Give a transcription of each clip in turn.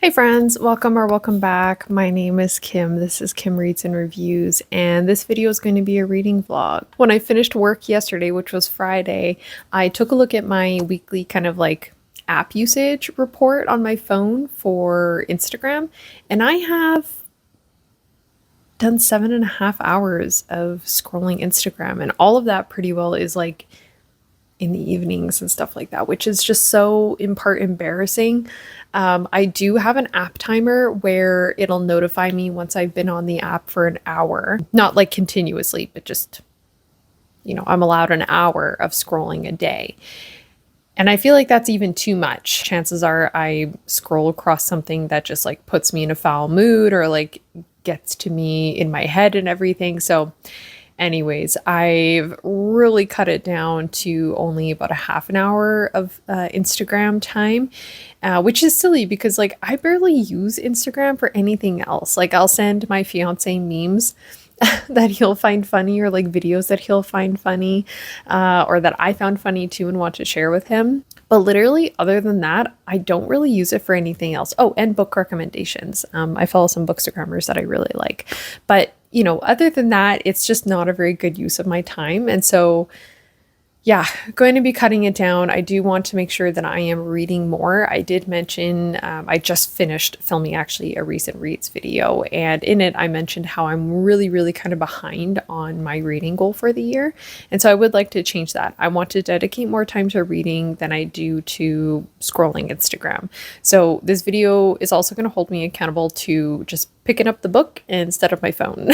Hey friends, welcome back. My name is Kim. This is Kim Reads and Reviews, and this video is going to be a reading vlog. When I finished work yesterday, which was Friday, I took a look at my weekly kind of like app usage report on my phone for Instagram, and I have done 7.5 hours of scrolling Instagram, and all of that pretty well is like in the evenings and stuff like that, which is just so in part embarrassing. I do have an app timer where it'll notify me once I've been on the app for an hour, not like continuously, but just, I'm allowed an hour of scrolling a day. And I feel like that's even too much. Chances are I scroll across something that just like puts me in a foul mood or like gets to me in my head and everything. So anyways, I've really cut it down to only about a half an hour of Instagram time, which is silly because like I barely use Instagram for anything else. Like I'll send my fiance memes that he'll find funny or like videos that he'll find funny or that I found funny too and want to share with him. But literally, other than that, I don't really use it for anything else. Oh, and book recommendations. I follow some bookstagrammers that I really like. But, other than that, it's just not a very good use of my time. And so yeah, going to be cutting it down. I do want to make sure that I am reading more. I did mention I just finished filming actually a recent reads video, and in it I mentioned how I'm really kind of behind on my reading goal for the year. And so I would like to change that. I want to dedicate more time to reading than I do to scrolling Instagram. So this video is also going to hold me accountable to just picking up the book instead of my phone.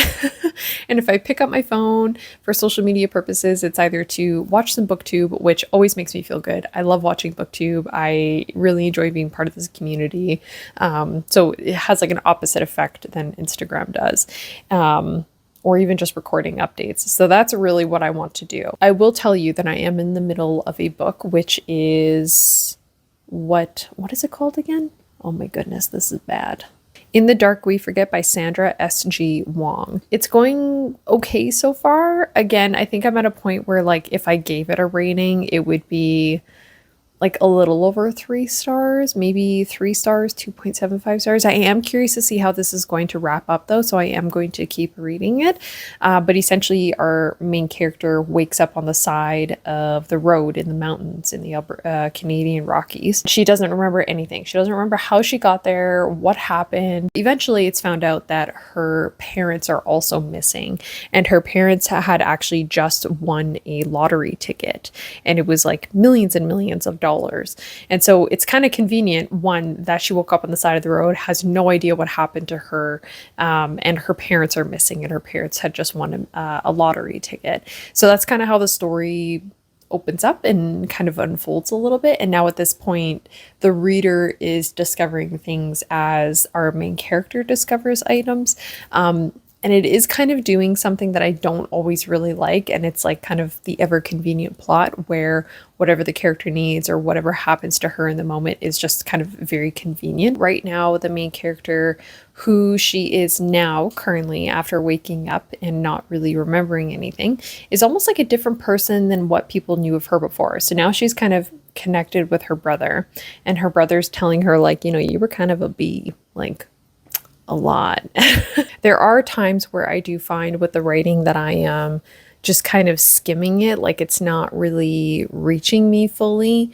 And if I pick up my phone for social media purposes, it's either to watch some booktube, which always makes me feel good. I love watching booktube. I really enjoy being part of this community. So it has like an opposite effect than Instagram does. Or even just recording updates. So that's really what I want to do. I will tell you that I am in the middle of a book, which is what is it called again? Oh my goodness, this is bad. In the Dark We Forget by Sandra S.G. Wong. It's going okay so far. Again, I think I'm at a point where like if I gave it a rating, it would be like a little over 3 stars, maybe 3 stars, 2.75 stars. I am curious to see how this is going to wrap up though, so I am going to keep reading it. But essentially our main character wakes up on the side of the road in the mountains in the Canadian Rockies. She doesn't remember anything. She doesn't remember how she got there, what happened. Eventually it's found out that her parents are also missing, and her parents had actually just won a lottery ticket, and it was like millions and millions of dollars. And so it's kind of convenient, one, that she woke up on the side of the road, has no idea what happened to her, and her parents are missing, and her parents had just won a lottery ticket. So that's kind of how the story opens up and kind of unfolds a little bit. And now at this point, the reader is discovering things as our main character discovers items. And it is kind of doing something that I don't always really like. And it's like kind of the ever convenient plot where whatever the character needs or whatever happens to her in the moment is just kind of very convenient. Right now, the main character, who she is now currently after waking up and not really remembering anything, is almost like a different person than what people knew of her before. So now she's kind of connected with her brother, and her brother's telling her like, you were kind of a bee, like a lot. There are times where I do find with the writing that I am just kind of skimming it, like it's not really reaching me fully.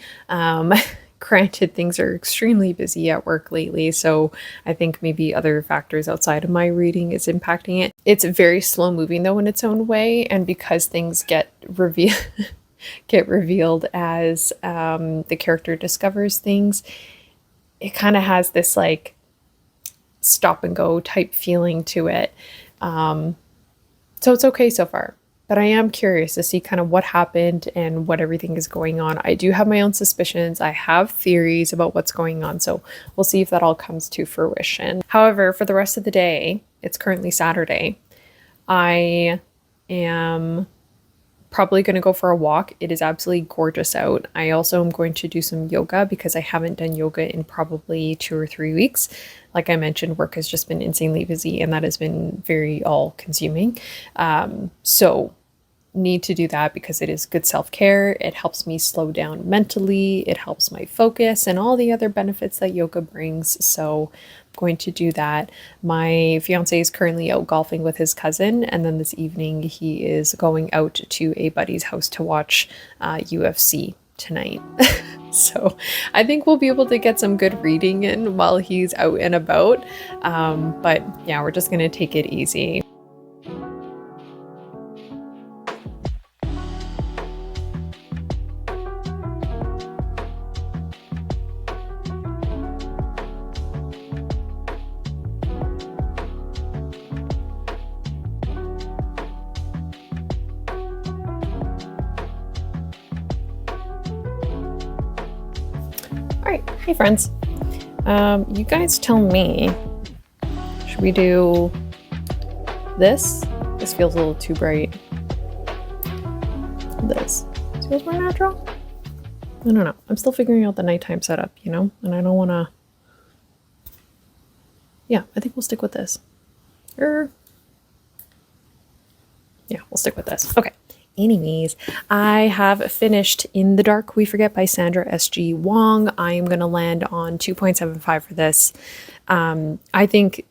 Granted, things are extremely busy at work lately, so I think maybe other factors outside of my reading is impacting it. It's very slow moving though in its own way, and because things get revealed as the character discovers things, it kind of has this like stop and go type feeling to it. So it's okay so far, but I am curious to see kind of what happened and what everything is going on. I do have my own suspicions. I have theories about what's going on, so we'll see if that all comes to fruition. However, for the rest of the day, it's currently Saturday, I am probably going to go for a walk. It is absolutely gorgeous out. I also am going to do some yoga because I haven't done yoga in probably 2 or 3 weeks. Like I mentioned, work has just been insanely busy, and that has been very all consuming. So need to do that because it is good self-care. It helps me slow down mentally. It helps my focus and all the other benefits that yoga brings. So I'm going to do that. My fiance is currently out golfing with his cousin, and then this evening he is going out to a buddy's house to watch UFC tonight. So I think we'll be able to get some good reading in while he's out and about. But yeah, we're just going to take it easy. All right, hey friends. You guys tell me, should we do this? This feels a little too bright. This feels more natural. I don't know. I'm still figuring out the nighttime setup, you know, and I don't want to. Yeah, I think we'll stick with this. Yeah, we'll stick with this. Okay. Anyways, I have finished In the Dark We Forget by Sandra S.G. Wong. I am going to land on 2.75 for this. I think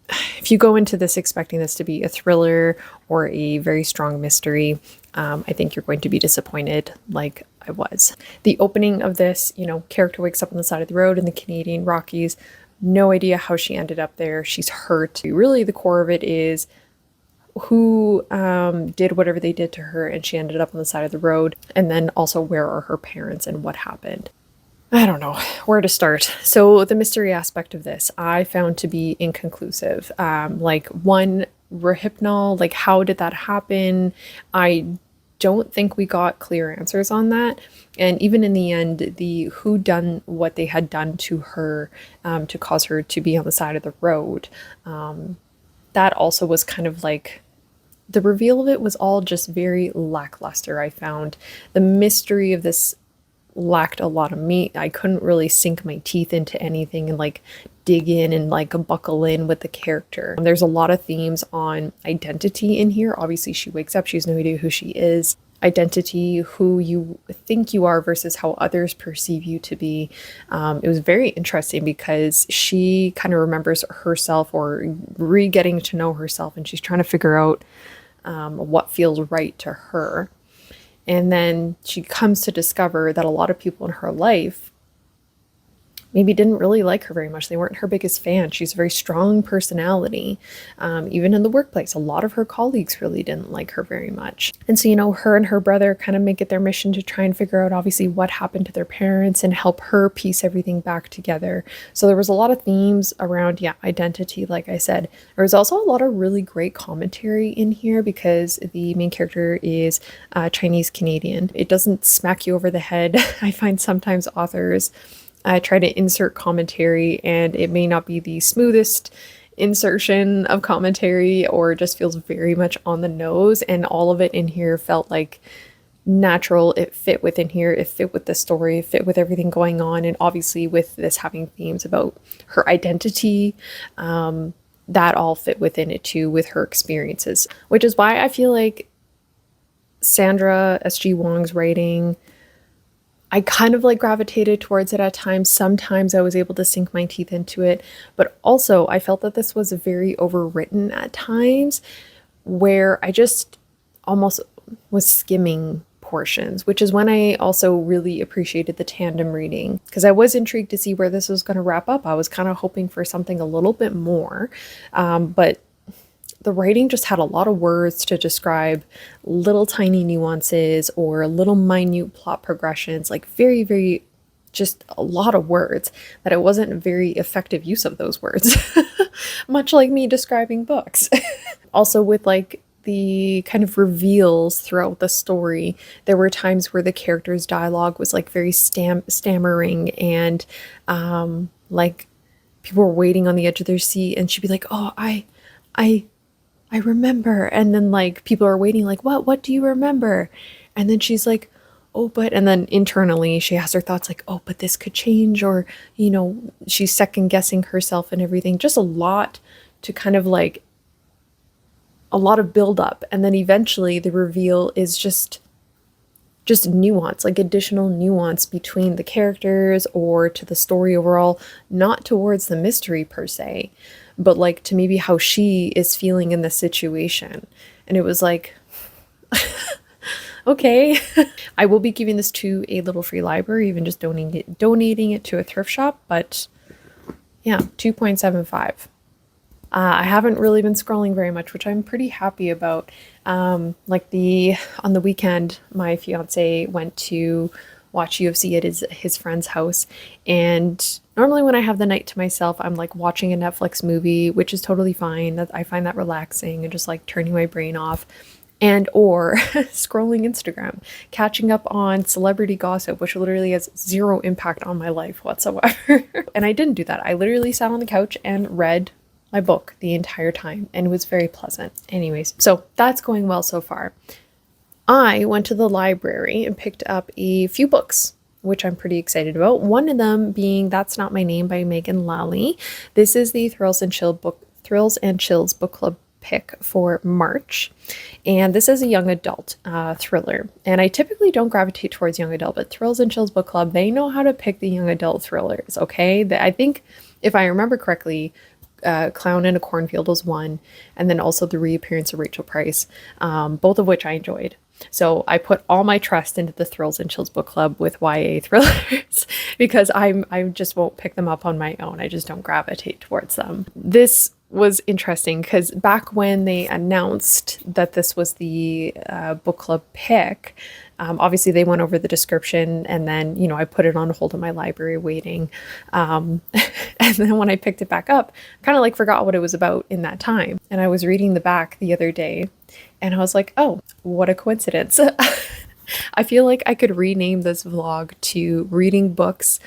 if you go into this expecting this to be a thriller or a very strong mystery, I think you're going to be disappointed like I was. The opening of this, you know, character wakes up on the side of the road in the Canadian Rockies. No idea how she ended up there. She's hurt. Really, the core of it is who did whatever they did to her and she ended up on the side of the road, and then also where are her parents and what happened. I don't know where to start. So the mystery aspect of this I found to be inconclusive. Like one, Rohypnol, like how did that happen? I don't think we got clear answers on that. And even in the end, the who done what they had done to her to cause her to be on the side of the road, that also was kind of like, the reveal of it was all just very lackluster. I found the mystery of this lacked a lot of meat. I couldn't really sink my teeth into anything and like dig in and like buckle in with the character. There's a lot of themes on identity in here. Obviously she wakes up, she has no idea who she is. Identity, who you think you are versus how others perceive you to be. It was very interesting because she kind of remembers herself or re-getting to know herself, and she's trying to figure out what feels right to her. And then she comes to discover that a lot of people in her life maybe didn't really like her very much. They weren't her biggest fan. She's a very strong personality. Even in the workplace, a lot of her colleagues really didn't like her very much. And so, you know, her and her brother kind of make it their mission to try and figure out obviously what happened to their parents and help her piece everything back together. So there was a lot of themes around, yeah, identity, like I said. There was also a lot of really great commentary in here because the main character is Chinese Canadian. It doesn't smack you over the head. I find sometimes authors try to insert commentary and it may not be the smoothest insertion of commentary or just feels very much on the nose, and all of it in here felt like natural. It fit within here, it fit with the story, it fit with everything going on, and obviously with this having themes about her identity, that all fit within it too with her experiences, which is why I feel like Sandra S.G. Wong's writing, I kind of like gravitated towards it at times. Sometimes I was able to sink my teeth into it, but also I felt that this was very overwritten at times where I just almost was skimming portions, which is when I also really appreciated the tandem reading because I was intrigued to see where this was going to wrap up. I was kind of hoping for something a little bit more, but the writing just had a lot of words to describe little tiny nuances or little minute plot progressions, like very, very, just a lot of words that it wasn't a very effective use of those words, much like me describing books. Also with like the kind of reveals throughout the story, there were times where the character's dialogue was like very stammering and like people were waiting on the edge of their seat and she'd be like, oh, I remember. And then like people are waiting like, what do you remember? And then she's like, oh, but, and then internally she has her thoughts like, oh, but this could change, or, you know, she's second guessing herself and everything. Just a lot to kind of like a lot of build up, and then eventually the reveal is just nuance, like additional nuance between the characters or to the story overall, not towards the mystery per se, but like to maybe how she is feeling in the situation. And it was like, okay. I will be giving this to a little free library, even just donating it to a thrift shop, but yeah, 2.75. I haven't really been scrolling very much, which I'm pretty happy about. On the weekend, my fiance went to watch UFC at his friend's house, and normally when I have the night to myself, I'm like watching a Netflix movie, which is totally fine. That I find that relaxing and just like turning my brain off. And or scrolling Instagram, catching up on celebrity gossip, which literally has zero impact on my life whatsoever. And I didn't do that. I literally sat on the couch and read my book the entire time, and it was very pleasant. Anyways, so that's going well so far. I went to the library and picked up a few books, which I'm pretty excited about. One of them being That's Not My Name by Lally. This is the Thrills and Chills book club pick for March, and this is a young adult thriller, and I typically don't gravitate towards young adult, but Thrills and Chills book club, they know how to pick the young adult thrillers. Okay, I think if I remember correctly, Clown in a Cornfield was one, and then also the reappearance of Rachel Price, both of which I enjoyed. So I put all my trust into the Thrills and Chills book club with YA thrillers because I just won't pick them up on my own. I just don't gravitate towards them. This was interesting because back when they announced that this was the book club pick, obviously they went over the description, and then, you know, I put it on hold in my library waiting. And then when I picked it back up, I kind of like forgot what it was about in that time. And I was reading the back the other day, and I was like, oh, what a coincidence. I feel like I could rename this vlog to Reading Books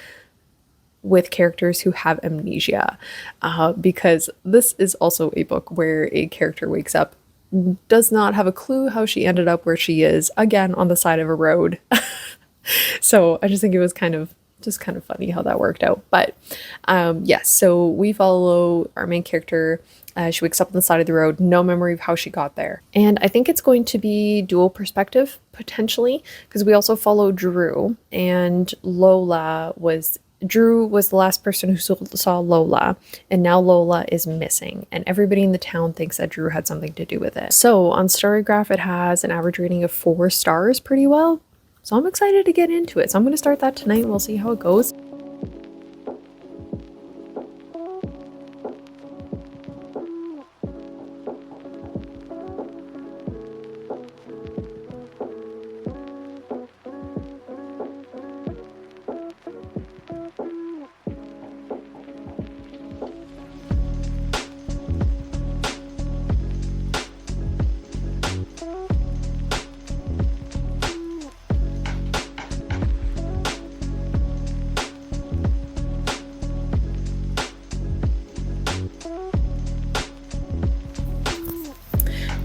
with Characters Who Have Amnesia, because this is also a book where a character wakes up, does not have a clue how she ended up where she is, again on the side of a road. So I just think it was kind of funny how that worked out. But yes, so we follow our main character. She wakes up on the side of the road, no memory of how she got there. And I think it's going to be dual perspective, potentially, because we also follow Drew, and Drew was the last person who saw Lola, and now Lola is missing, and everybody in the town thinks that Drew had something to do with it. So on Storygraph, it has an average rating of 4 stars pretty well. So I'm excited to get into it. So I'm going to start that tonight, and we'll see how it goes.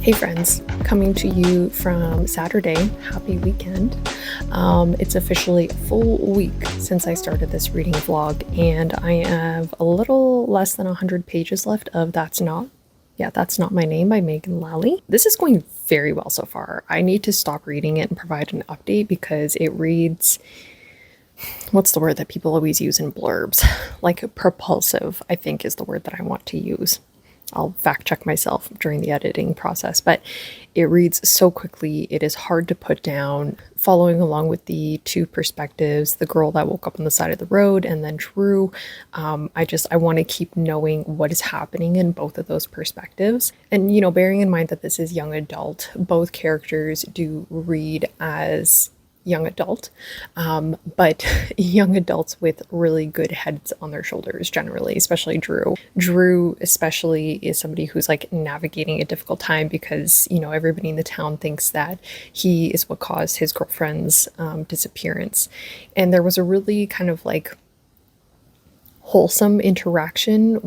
Hey friends, coming to you from Saturday. Happy weekend. It's officially a full week since I started this reading vlog, and I have a little less than 100 pages left of That's Not My Name by Lally. This is going very well so far. I need to stop reading it and provide an update because it reads, what's the word that people always use in blurbs? Like propulsive, I think is the word that I want to use. I'll fact check myself during the editing process, but it reads so quickly. It is hard to put down. Following along with the two perspectives, the girl that woke up on the side of the road and then Drew, I want to keep knowing what is happening in both of those perspectives. And, you know, bearing in mind that this is young adult, both characters do read as young adult, but young adults with really good heads on their shoulders generally, especially Drew. Drew especially is somebody who's like navigating a difficult time because, you know, everybody in the town thinks that he is what caused his girlfriend's disappearance. And there was a really kind of like wholesome interaction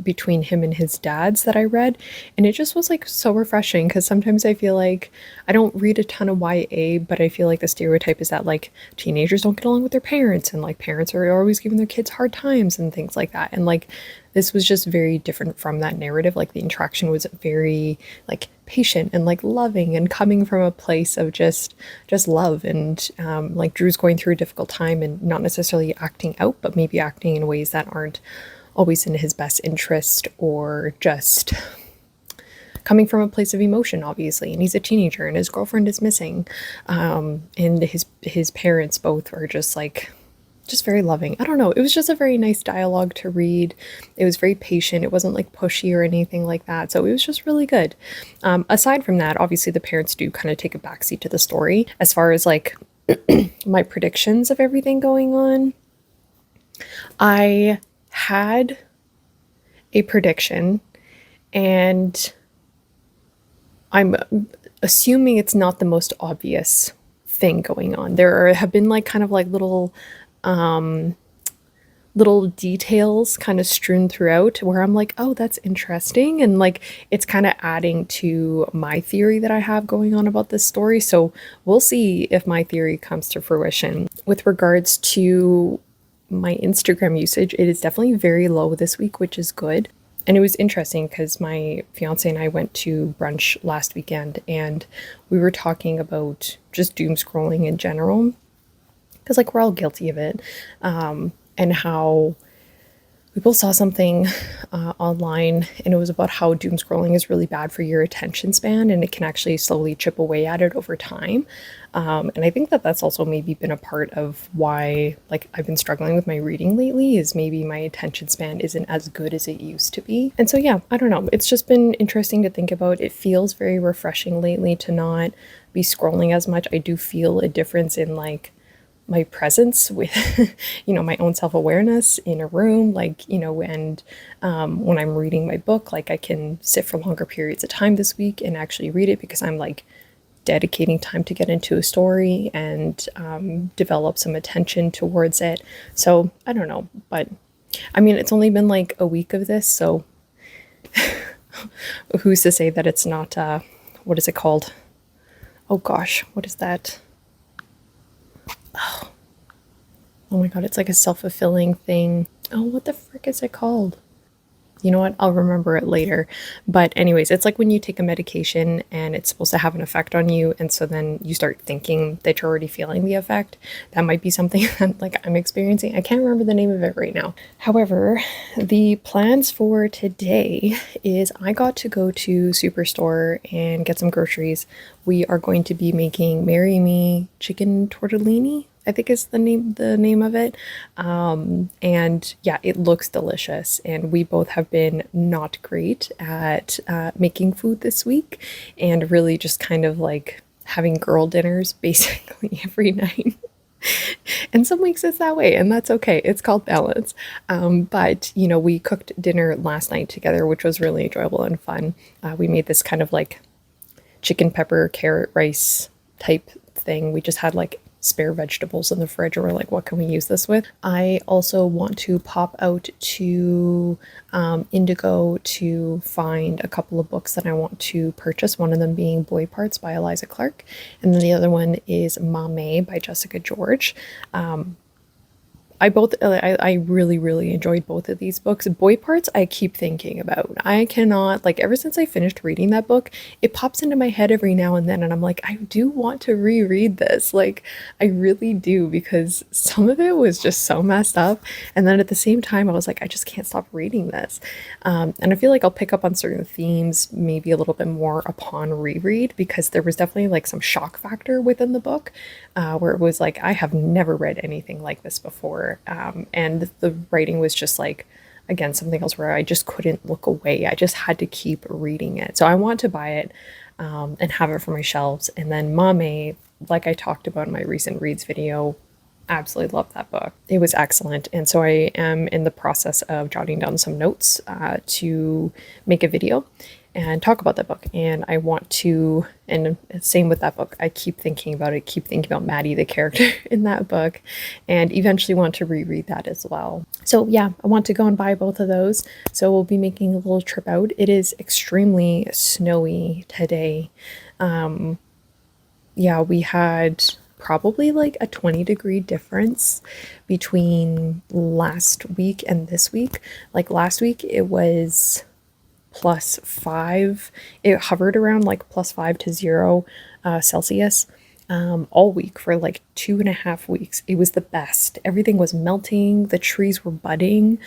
between him and his dads that I read, and it just was like so refreshing because sometimes I feel like I don't read a ton of YA, but I feel like the stereotype is that like teenagers don't get along with their parents, and like parents are always giving their kids hard times and things like that. And like this was just very different from that narrative. Like the interaction was very like patient and like loving and coming from a place of just love, and like Drew's going through a difficult time and not necessarily acting out, but maybe acting in ways that aren't always in his best interest, or just coming from a place of emotion, obviously. And he's a teenager and his girlfriend is missing, and his parents both are just like just very loving. I don't know, it was just a very nice dialogue to read. It was very patient, it wasn't like pushy or anything like that, so it was just really good. Aside from that, obviously the parents do kind of take a backseat to the story as far as like my predictions of everything going on. I had a prediction, and I'm assuming it's not the most obvious thing going on. Have been like kind of like little details kind of strewn throughout where I'm like, oh, that's interesting. And like, it's kind of adding to my theory that I have going on about this story. So we'll see if my theory comes to fruition. With regards to my Instagram usage, it is definitely very low this week, which is good. And it was interesting because my fiance and I went to brunch last weekend, and we were talking about just doom scrolling in general, because like we're all guilty of it, and how we both saw something online, and it was about how doom scrolling is really bad for your attention span, and it can actually slowly chip away at it over time. And I think that that's also maybe been a part of why like I've been struggling with my reading lately, is maybe my attention span isn't as good as it used to be. And so yeah, I don't know, it's just been interesting to think about. It feels very refreshing lately to not be scrolling as much. I do feel a difference in like my presence with my own self-awareness in a room, like, and when I'm reading my book, like I can sit for longer periods of time this week and actually read it, because I'm like dedicating time to get into a story and develop some attention towards it. So I don't know, but I mean, it's only been like a week of this, so who's to say that it's not what is it called? Oh gosh, what is that? Oh my god, it's like a self-fulfilling thing. Oh, what the frick is it called? You know what? I'll remember it later. But anyways, it's like when you take a medication and it's supposed to have an effect on you, and so then you start thinking that you're already feeling the effect. That might be something that like I'm experiencing. I can't remember the name of it right now. However, the plans for today is I got to go to Superstore and get some groceries. We are going to be making Marry Me chicken tortellini, I think is the name of it. And yeah, it looks delicious. And we both have been not great at making food this week, and really just kind of like having girl dinners basically every night. And some weeks it's that way, and that's okay. It's called balance. But we cooked dinner last night together, which was really enjoyable and fun. We made this kind of like chicken pepper carrot rice type thing. We just had like spare vegetables in the fridge, and we're like, what can we use this with? I also want to pop out to Indigo to find a couple of books that I want to purchase, one of them being Boy Parts by Eliza Clark, and then the other one is Mame by Jessica George. I really, really enjoyed both of these books. Boy Parts, I keep thinking about. I cannot, like, ever since I finished reading that book, it pops into my head every now and then, and I'm like, I do want to reread this. Like, I really do, because some of it was just so messed up. And then at the same time, I was like, I just can't stop reading this. And I feel like I'll pick up on certain themes maybe a little bit more upon reread, because there was definitely like some shock factor within the book, where it was like, I have never read anything like this before. And the writing was just like, again, something else where I just couldn't look away. I just had to keep reading it. So I want to buy it and have it for my shelves. And then Mame, like I talked about in my recent reads video, absolutely loved that book. It was excellent. And so I am in the process of jotting down some notes to make a video and talk about that book. And I want to, and same with that book, I keep thinking about it, keep thinking about Maddie, the character in that book, and eventually want to reread that as well. So yeah, I want to go and buy both of those. So we'll be making a little trip out. It is extremely snowy today. Yeah, we had probably like a 20-degree difference between last week and this week. Like last week, it was +5. It hovered around like +5 to 0 Celsius all week for like 2.5 weeks. It was the best. Everything was melting. The trees were budding,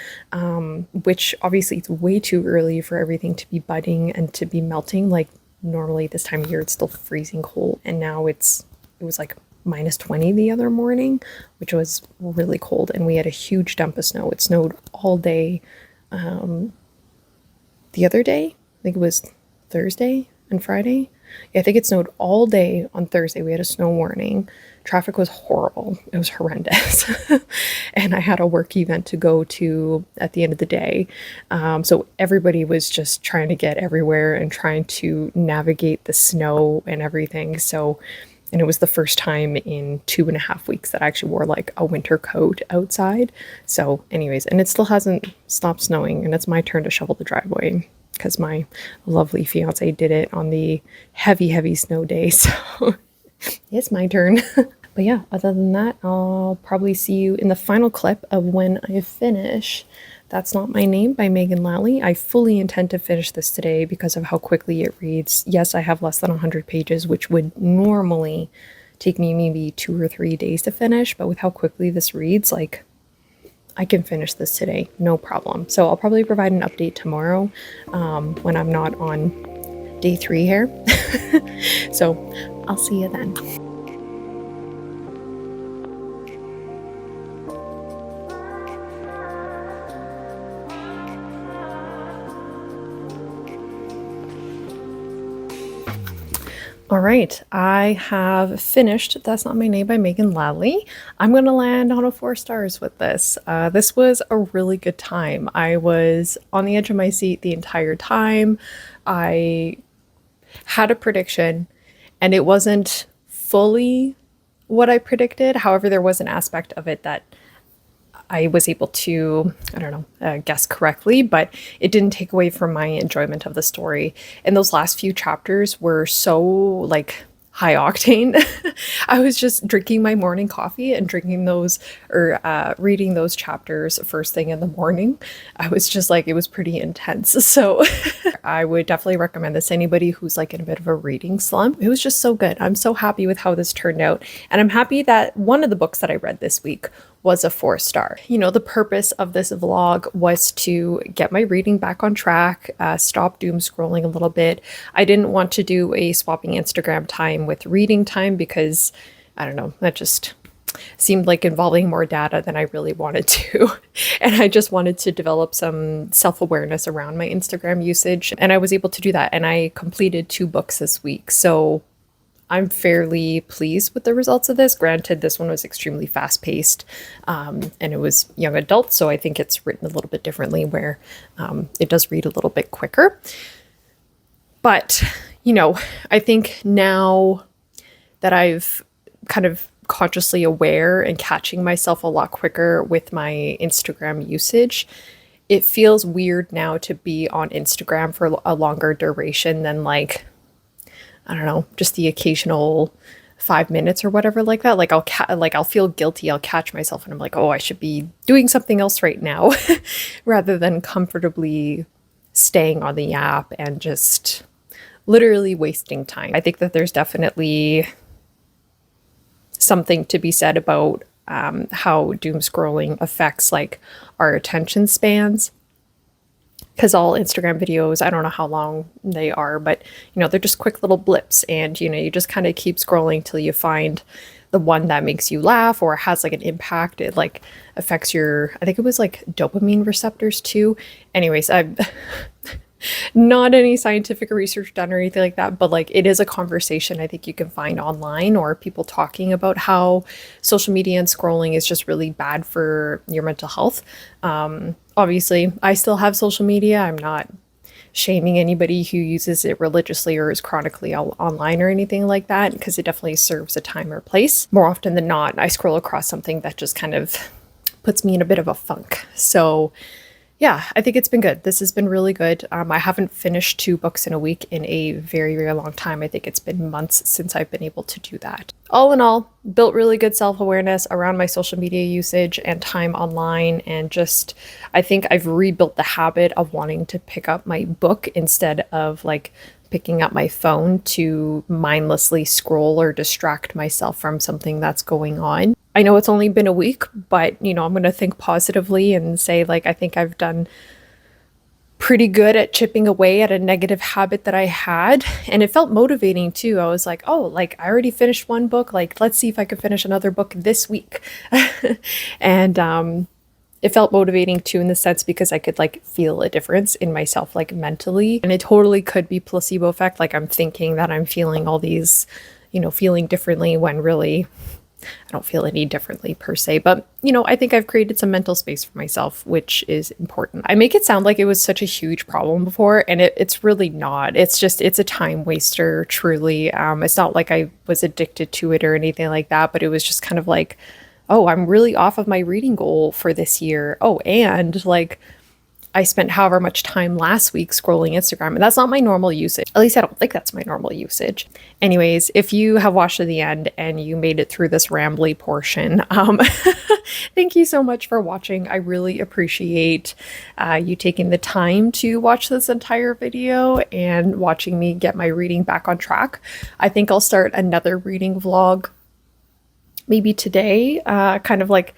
which obviously it's way too early for everything to be budding and to be melting. Like normally this time of year it's still freezing cold, and now it was like -20 the other morning, which was really cold, and we had a huge dump of snow. It snowed all day. The other day, I think it was Thursday and Friday. Yeah, I think it snowed all day on Thursday. We had a snow warning. Traffic was horrible. It was horrendous. And I had a work event to go to at the end of the day. So everybody was just trying to get everywhere and trying to navigate the snow and everything. And it was the first time in 2.5 weeks that I actually wore like a winter coat outside. So anyways, and it still hasn't stopped snowing, and it's my turn to shovel the driveway because my lovely fiance did it on the heavy snow day. So it's my turn. But yeah, other than that, I'll probably see you in the final clip of when I finish That's Not My Name by Lally. I fully intend to finish this today because of how quickly it reads. Yes, I have less than 100 pages, which would normally take me maybe 2 or 3 days to finish, but with how quickly this reads, like, I can finish this today, no problem. So I'll probably provide an update tomorrow when I'm not on day 3 here. So I'll see you then. All right, I have finished That's Not My Name by Lally. I'm going to land on a 4 stars with this. This was a really good time. I was on the edge of my seat the entire time. I had a prediction, and it wasn't fully what I predicted. However, there was an aspect of it that I was able to, I don't know, guess correctly, but it didn't take away from my enjoyment of the story. And those last few chapters were so like high octane. I was just drinking my morning coffee and drinking those or reading those chapters first thing in the morning. I was just like, it was pretty intense. So I would definitely recommend this to anybody who's like in a bit of a reading slump. It was just so good. I'm so happy with how this turned out. And I'm happy that one of the books that I read this week was a 4 star. You know, the purpose of this vlog was to get my reading back on track, stop doom scrolling a little bit. I didn't want to do a swapping Instagram time with reading time because, I don't know, that just seemed like involving more data than I really wanted to. And I just wanted to develop some self-awareness around my Instagram usage. And I was able to do that. And I completed 2 books this week. So I'm fairly pleased with the results of this. Granted, this one was extremely fast-paced, and it was young adult, so I think it's written a little bit differently where it does read a little bit quicker. But, you know, I think now that I've kind of consciously aware and catching myself a lot quicker with my Instagram usage, it feels weird now to be on Instagram for a longer duration than like, I don't know, just the occasional 5 minutes or whatever like that. Like I'll feel guilty. I'll catch myself and I'm like, oh, I should be doing something else right now rather than comfortably staying on the app and just literally wasting time. I think that there's definitely something to be said about how doom scrolling affects like our attention spans. Because all Instagram videos, I don't know how long they are, but, you know, they're just quick little blips. And, you know, you just kind of keep scrolling till you find the one that makes you laugh or has like an impact. It like affects your, I think it was like dopamine receptors too. Anyways, I've not any scientific research done or anything like that, but like it is a conversation I think you can find online or people talking about how social media and scrolling is just really bad for your mental health. Obviously, I still have social media. I'm not shaming anybody who uses it religiously or is chronically online or anything like that, because it definitely serves a time or place. More often than not, I scroll across something that just kind of puts me in a bit of a funk. So yeah, I think it's been good. This has been really good. I haven't finished 2 books in a week in a very, very long time. I think it's been months since I've been able to do that. All in all, built really good self-awareness around my social media usage and time online. And just, I think I've rebuilt the habit of wanting to pick up my book instead of like picking up my phone to mindlessly scroll or distract myself from something that's going on. I know it's only been a week, but I'm going to think positively and say, like, I think I've done pretty good at chipping away at a negative habit that I had. And it felt motivating too. I was like, oh, like I already finished one book. Like, let's see if I can finish another book this week. And it felt motivating too in the sense because I could like feel a difference in myself, like mentally. And it totally could be placebo effect. Like I'm thinking that I'm feeling all these, feeling differently when really I don't feel any differently per se, but I think I've created some mental space for myself, which is important. I make it sound like it was such a huge problem before, and it's really not. It's a time waster, truly. It's not like I was addicted to it or anything like that, but it was just kind of like, oh, I'm really off of my reading goal for this year. Oh, and like I spent however much time last week scrolling Instagram, and that's not my normal usage. At least I don't think that's my normal usage. Anyways, if you have watched to the end and you made it through this rambly portion, thank you so much for watching. I really appreciate you taking the time to watch this entire video and watching me get my reading back on track. I think I'll start another reading vlog maybe today, kind of like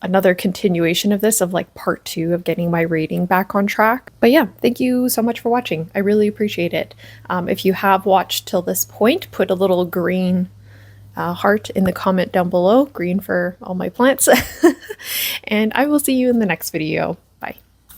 another continuation of this, of like part 2 of getting my reading back on track. But yeah, thank you so much for watching. I really appreciate it. If you have watched till this point, put a little green heart in the comment down below, green for all my plants. And I will see you in the next video.